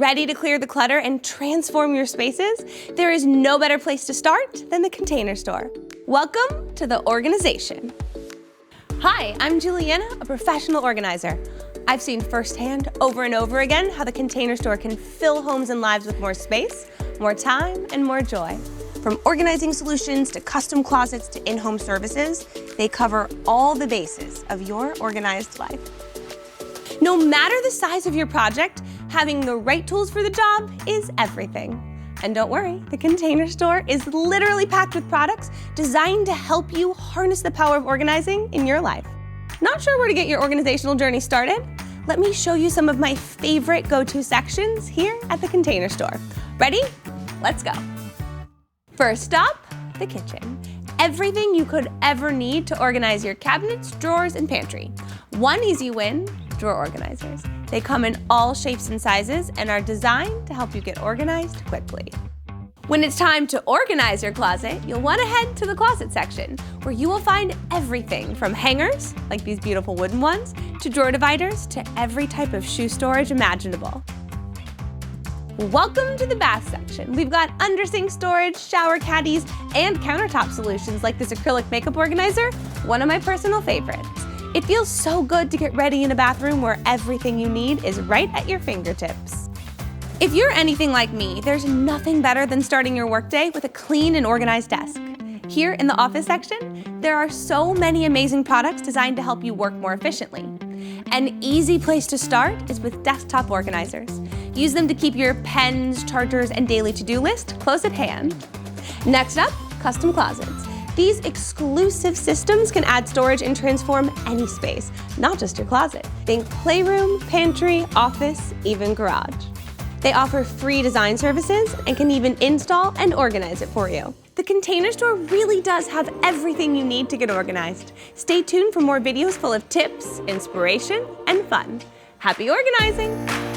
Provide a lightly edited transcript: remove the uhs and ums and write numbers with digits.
Ready to clear the clutter and transform your spaces? There is no better place to start than the Container Store. Welcome to the organization. Hi, I'm Julianna, a professional organizer. I've seen firsthand over and over again how the Container Store can fill homes and lives with more space, more time, and more joy. From organizing solutions to custom closets to in-home services, they cover all the bases of your organized life. No matter the size of your project, having the right tools for the job is everything. And don't worry, the Container Store is literally packed with products designed to help you harness the power of organizing in your life. Not sure where to get your organizational journey started? Let me show you some of my favorite go-to sections here at the Container Store. Ready? Let's go. First stop, the kitchen. Everything you could ever need to organize your cabinets, drawers, and pantry. One easy win, drawer organizers. They come in all shapes and sizes and are designed to help you get organized quickly. When it's time to organize your closet, you'll want to head to the closet section, where you will find everything from hangers, like these beautiful wooden ones, to drawer dividers, to every type of shoe storage imaginable. Welcome to the bath section. We've got under-sink storage, shower caddies, and countertop solutions like this acrylic makeup organizer, one of my personal favorites. It feels so good to get ready in a bathroom where everything you need is right at your fingertips. If you're anything like me, there's nothing better than starting your workday with a clean and organized desk. Here in the office section, there are so many amazing products designed to help you work more efficiently. An easy place to start is with desktop organizers. Use them to keep your pens, chargers, and daily to-do list close at hand. Next up, custom closets. These exclusive systems can add storage and transform any space, not just your closet. Think playroom, pantry, office, even garage. They offer free design services and can even install and organize it for you. The Container Store really does have everything you need to get organized. Stay tuned for more videos full of tips, inspiration, and fun. Happy organizing!